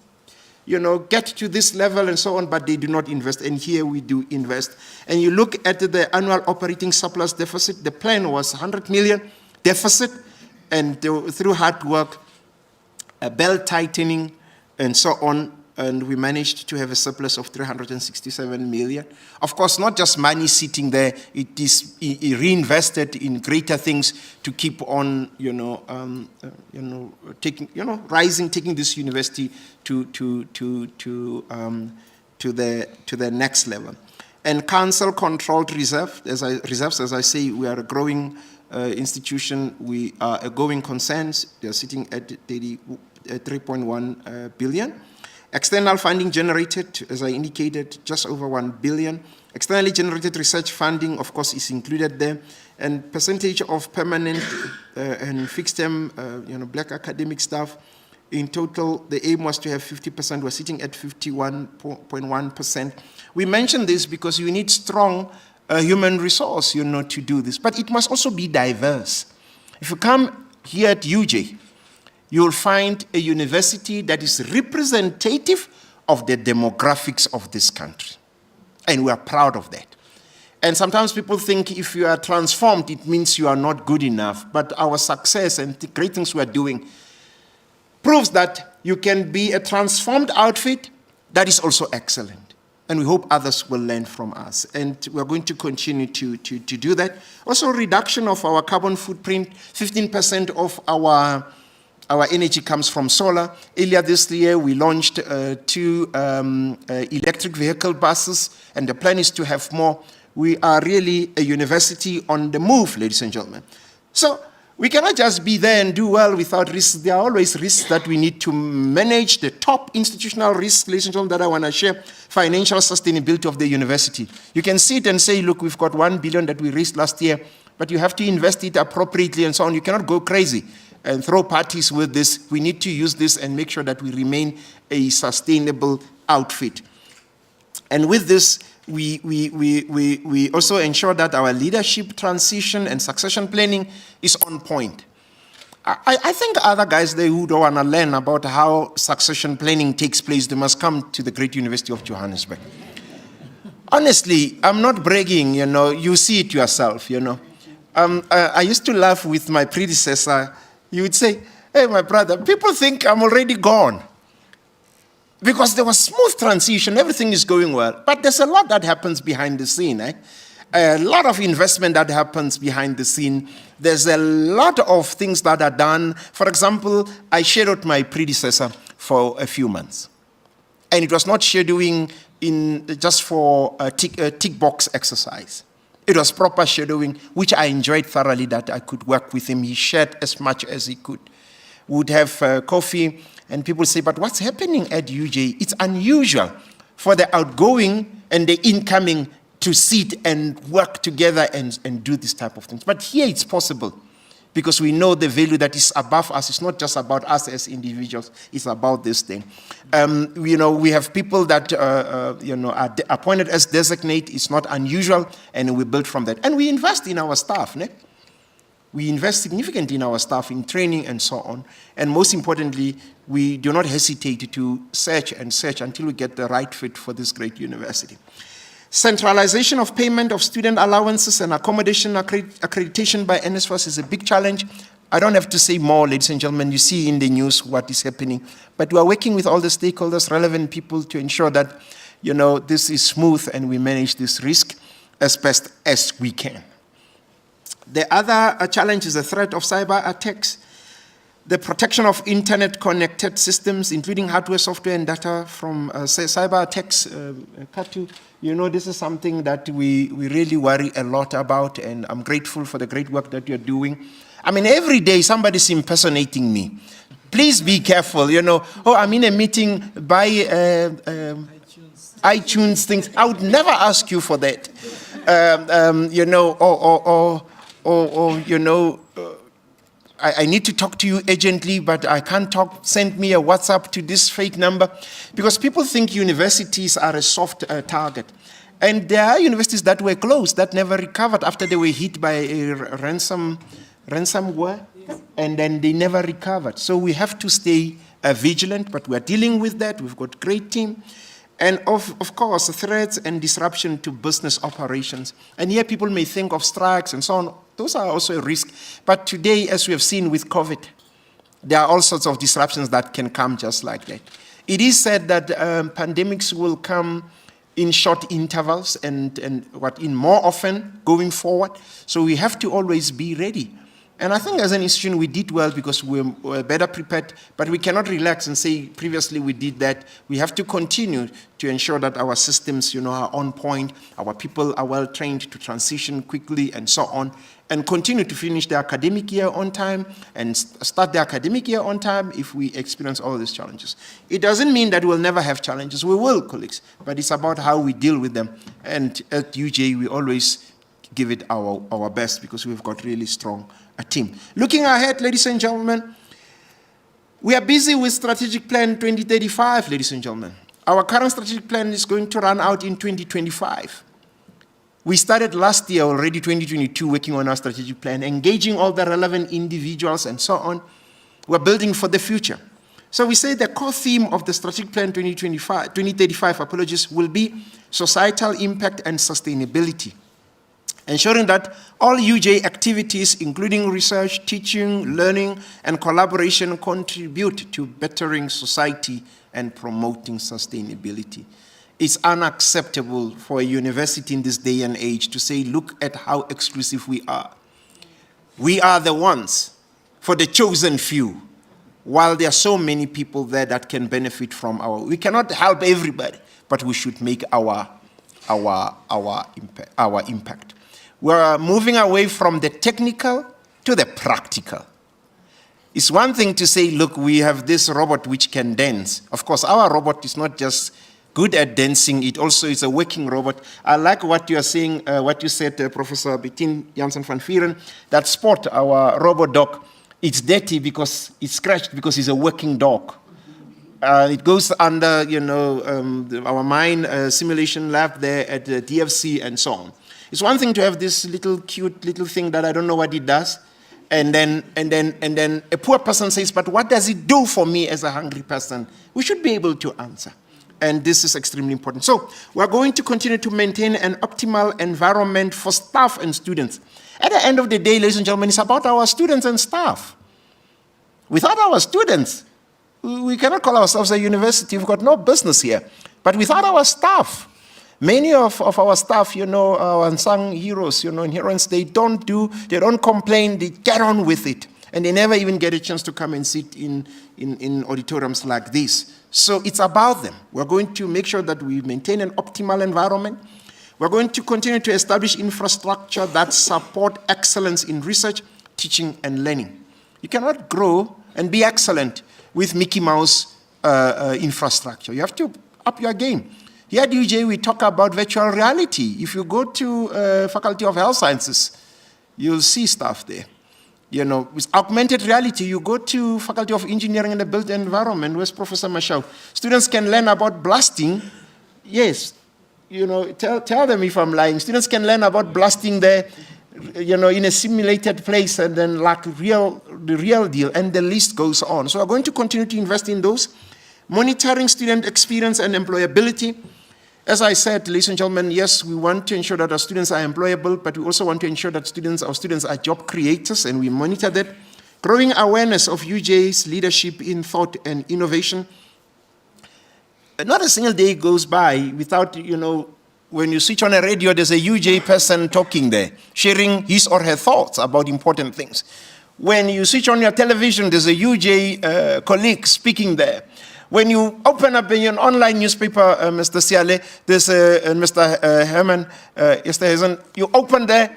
[SPEAKER 2] get to this level and so on, but they do not invest. And here we do invest. And you look at the annual operating surplus deficit. The plan was 100 million deficit, and through hard work, belt tightening, and so on, and we managed to have a surplus of 367 million. Of course, not just money sitting there, it is reinvested in greater things to keep on, taking this university to the next level. And council-controlled reserves, as I say, we are a growing institution. We are a going concern. They are sitting at 3.1 billion. External funding generated, as I indicated, just over 1 billion. Externally generated research funding, of course, is included there. And percentage of permanent and fixed-term, Black academic staff In total, the aim was to have 50%. We're sitting at 51.1%. We mentioned this because you need strong human resource, to do this. But it must also be diverse. If you come here at UJ, you'll find a university that is representative of the demographics of this country. And we are proud of that. And sometimes people think if you are transformed, it means you are not good enough. But our success and the great things we are doing proves that you can be a transformed outfit that is also excellent. And we hope others will learn from us. And we're going to continue to do that. Also, reduction of our carbon footprint, 15% of our energy comes from solar. Earlier this year, we launched 2 electric vehicle buses, and the plan is to have more. We are really a university on the move, ladies and gentlemen. So we cannot just be there and do well without risks. There are always risks that we need to manage. The top institutional risks, ladies and gentlemen, that I want to share, financial sustainability of the university. You can see it and say, look, we've got 1 billion that we raised last year, but you have to invest it appropriately and so on. You cannot go crazy and throw parties with this. We need to use this and make sure that we remain a sustainable outfit. And with this, we also ensure that our leadership transition and succession planning is on point. I think other guys there who don't want to learn about how succession planning takes place, they must come to the great University of Johannesburg. Honestly, I'm not bragging, you see it yourself, I used to laugh with my predecessor. He would say, hey, my brother, people think I'm already gone. Because there was smooth transition, everything is going well. But there's a lot that happens behind the scene. A lot of investment that happens behind the scene. There's a lot of things that are done. For example, I shadowed my predecessor for a few months. And it was not shadowing just for a tick box exercise. It was proper shadowing, which I enjoyed thoroughly, that I could work with him. He shared as much as he could. We would have coffee. And people say, but what's happening at UJ? It's unusual for the outgoing and the incoming to sit and work together and do this type of things. But here it's possible because we know the value that is above us. It's not just about us as individuals. It's about this thing. We have people that are appointed as designate. It's not unusual, and we build from that. And we invest in our staff. We invest significantly in our staff, in training and so on. And most importantly, we do not hesitate to search and search until we get the right fit for this great university. Centralization of payment of student allowances and accommodation accreditation by NSFAS is a big challenge. I don't have to say more, ladies and gentlemen. You see in the news what is happening. But we are working with all the stakeholders, relevant people, to ensure that this is smooth and we manage this risk as best as we can. The other challenge is the threat of cyber attacks, the protection of internet-connected systems, including hardware, software, and data from cyber attacks. Katu, this is something that we really worry a lot about, and I'm grateful for the great work that you're doing. I mean, every day somebody's impersonating me. Please be careful, I'm in a meeting, buy iTunes things. I would never ask you for that. I need to talk to you urgently, but I can't talk. Send me a WhatsApp to this fake number. Because people think universities are a soft target. And there are universities that were closed, that never recovered after they were hit by a ransomware, and then they never recovered. So we have to stay vigilant, but we're dealing with that. We've got a great team. And of course, threats and disruption to business operations. And here people may think of strikes and so on. Those are also a risk. But today, as we have seen with COVID, there are all sorts of disruptions that can come just like that. It is said that pandemics will come in short intervals and in more often going forward. So we have to always be ready. And I think as an institution, we did well because we're better prepared, but we cannot relax and say previously we did that. We have to continue to ensure that our systems, are on point, our people are well trained to transition quickly and so on, and continue to finish the academic year on time and start the academic year on time if we experience all these challenges. It doesn't mean that we'll never have challenges. We will, colleagues, but it's about how we deal with them. And at UJ, we always give it our best because we've got really strong a team. Looking ahead, ladies and gentlemen, We are busy with Strategic Plan 2035, ladies and gentlemen. Our current strategic plan is going to run out in 2025. We started last year already, 2022, working on our strategic plan, engaging all the relevant individuals and so on. We're building for the future. So we say the core theme of the strategic plan 2035 will be societal impact and sustainability, ensuring that all UJ activities, including research, teaching, learning, and collaboration, contribute to bettering society and promoting sustainability. It's unacceptable for a university in this day and age to say, look at how exclusive we are. We are the ones for the chosen few, while there are so many people there that can benefit from we cannot help everybody, but we should make our impact. We're moving away from the technical to the practical. It's one thing to say, look, we have this robot which can dance. Of course, our robot is not just good at dancing, it also is a working robot. I like what you are saying, what you said, Professor Bettine Jansen van Vieren, that Spot, our robot dog, it's dirty because it's scratched because it's a working dog. It goes under, our mine simulation lab there at the DFC and so on. It's one thing to have this little cute little thing that I don't know what it does, and then a poor person says, but what does it do for me as a hungry person? We should be able to answer. And this is extremely important. So we're going to continue to maintain an optimal environment for staff and students. At the end of the day, ladies and gentlemen, it's about our students and staff. Without our students, we cannot call ourselves a university. We've got no business here. But without our staff, many of our staff, our unsung heroes, and heroines, they don't complain, they get on with it. And they never even get a chance to come and sit in auditoriums like this. So it's about them. We're going to make sure that we maintain an optimal environment. We're going to continue to establish infrastructure that support excellence in research, teaching, and learning. You cannot grow and be excellent with Mickey Mouse infrastructure. You have to up your game. Here at UJ, we talk about virtual reality. If you go to Faculty of Health Sciences, you'll see stuff there. With augmented reality, you go to Faculty of Engineering and the Built Environment, where's Professor Mashau? Students can learn about blasting. Yes, tell them if I'm lying. Students can learn about blasting there, in a simulated place, and then like the real deal, and the list goes on. So we're going to continue to invest in those. Monitoring student experience and employability. As I said, ladies and gentlemen, yes, we want to ensure that our students are employable, but we also want to ensure that our students are job creators, and we monitor that. Growing awareness of UJ's leadership in thought and innovation. Not a single day goes by without, when you switch on a radio, there's a UJ person talking there, sharing his or her thoughts about important things. When you switch on your television, there's a UJ colleague speaking there. When you open up an online newspaper, Mr. Siale, there's Mr. Herman, you open the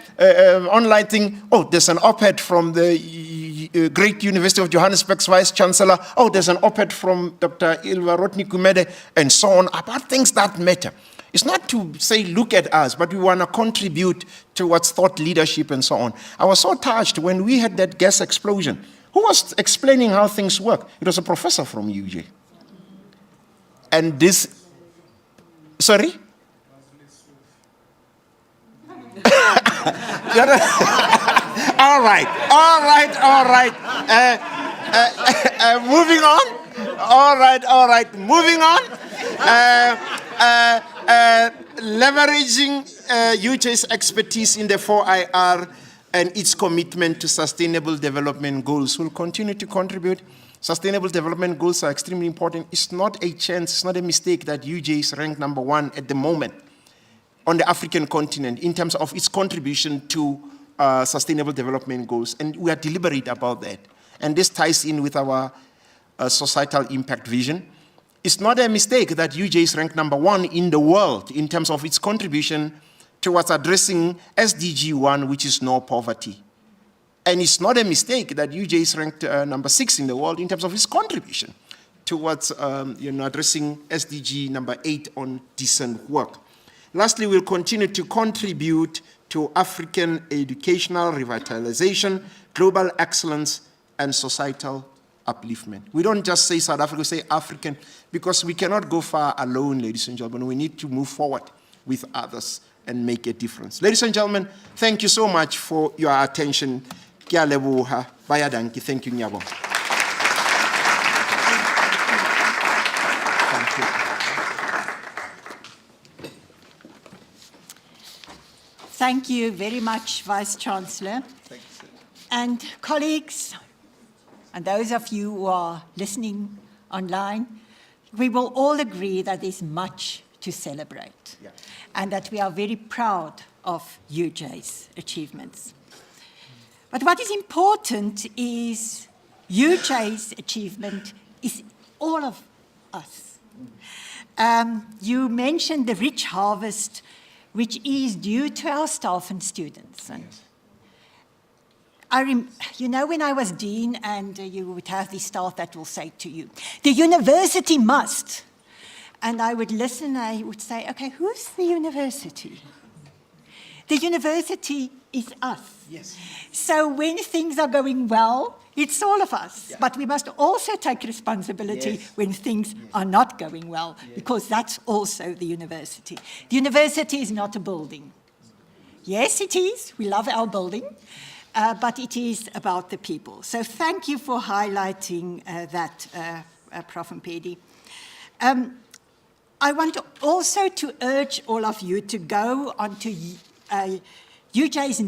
[SPEAKER 2] online thing, there's an op-ed from the great University of Johannesburg's Vice Chancellor, there's an op-ed from Dr. Ilva Rotnik-Kumede, and so on, about things that matter. It's not to say, look at us, but we want to contribute towards thought leadership and so on. I was so touched when we had that gas explosion. Who was explaining how things work? It was a professor from UJ. And this, sorry? All right. Moving on. All right. Moving on. Leveraging UJ's expertise in the 4IR and its commitment to sustainable development goals will continue to contribute. Sustainable development goals are extremely important. It's not a chance, it's not a mistake that UJ is ranked #1 at the moment on the African continent in terms of its contribution to sustainable development goals. And we are deliberate about that. And this ties in with our societal impact vision. It's not a mistake that UJ is ranked #1 in the world in terms of its contribution towards addressing SDG 1, which is no poverty. And it's not a mistake that UJ is ranked #6 in the world in terms of its contribution towards addressing SDG #8 on decent work. Lastly, we'll continue to contribute to African educational revitalization, global excellence, and societal upliftment. We don't just say South Africa, we say African, because we cannot go far alone, ladies and gentlemen. We need to move forward with others and make a difference. Ladies and gentlemen, thank you so much for your attention. Ke a leboha. Baya danki. Thank you, Nyabo. Thank you.
[SPEAKER 5] Thank you very much, Vice-Chancellor.
[SPEAKER 2] Thank you, sir.
[SPEAKER 5] And colleagues, and those of you who are listening online, we will all agree that there's much to celebrate,
[SPEAKER 2] Yeah.
[SPEAKER 5] and that we are very proud of UJ's achievements. But what is important is UJ's achievement is all of us. You mentioned the rich harvest, which is due to our staff and students. And you know, when I was dean, and you would have these staff that will say to you, the university must. And I would listen, and I would say, okay, who's the university? The university is us.
[SPEAKER 2] Yes.
[SPEAKER 5] So when things are going well, it's all of us.
[SPEAKER 2] Yeah.
[SPEAKER 5] But we must also take responsibility
[SPEAKER 2] Yes.
[SPEAKER 5] when things are not going well, because that's also the university. The university is not a building. Yes, it is. We love our building. But it is about the people. So thank you for highlighting that, Prof. Mpedi. I want also to urge all of you to go onto UJ's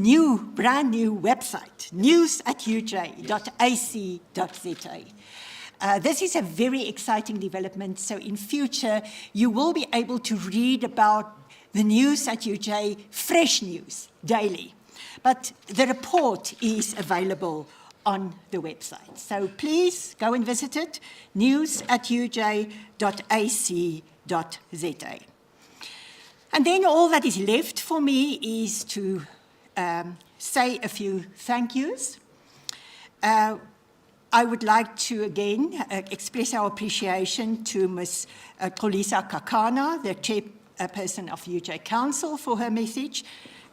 [SPEAKER 5] brand new website, news@uj.ac.za. This is a very exciting development, so in future you will be able to read about the news at UJ, fresh news, daily. But the report is available on the website. So please go and visit it, news@uj.ac.za. And then all that is left for me is to say a few thank yous. I would like to again express our appreciation to Ms. Xolisa Kakana, the chairperson of UJ Council, for her message,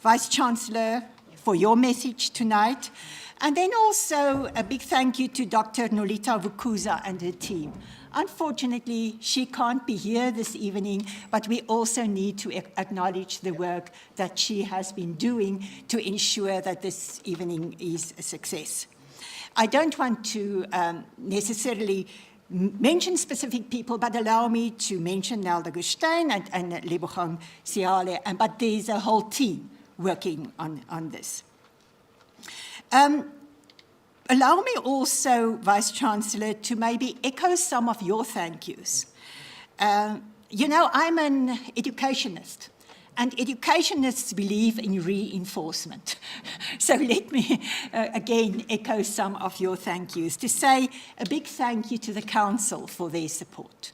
[SPEAKER 5] Vice-Chancellor, for your message tonight. And then also a big thank you to Dr. Nolita Vukuza and her team. Unfortunately, she can't be here this evening, but we also need to acknowledge the work that she has been doing to ensure that this evening is a success. I don't want to necessarily mention specific people, but allow me to mention Nelda Gustein and Lebogang Siale, but there's a whole team working on this. Allow me also, Vice-Chancellor, to maybe echo some of your thank yous. You know, I'm an educationist, and educationists believe in reinforcement. So let me again echo some of your thank yous, to say a big thank you to the Council for their support.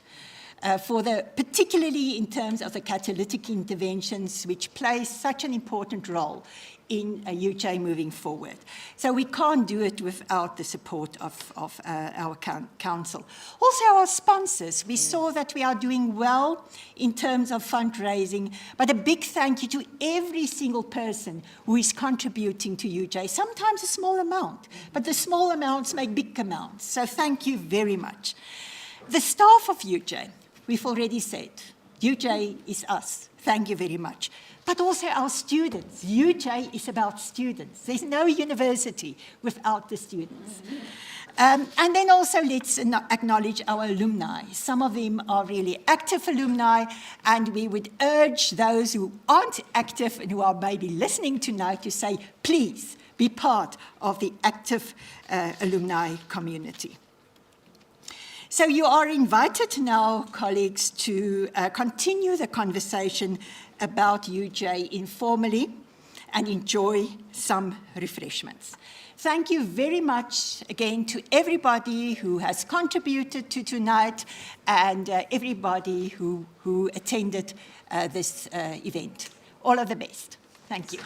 [SPEAKER 5] Particularly in terms of the catalytic interventions, which play such an important role in UJ moving forward. So we can't do it without the support of our council. Also our sponsors, we saw that we are doing well in terms of fundraising, but a big thank you to every single person who is contributing to UJ, sometimes a small amount, but the small amounts make big amounts. So thank you very much. The staff of UJ, we've already said, UJ is us. Thank you very much. But also our students. UJ is about students. There's no university without the students. And then also let's acknowledge our alumni. Some of them are really active alumni, and we would urge those who aren't active and who are maybe listening tonight to say, please be part of the active alumni community. So you are invited now, colleagues, to continue the conversation about UJ informally and enjoy some refreshments. Thank you very much again to everybody who has contributed to tonight and everybody who attended this event. All of the best. Thank you.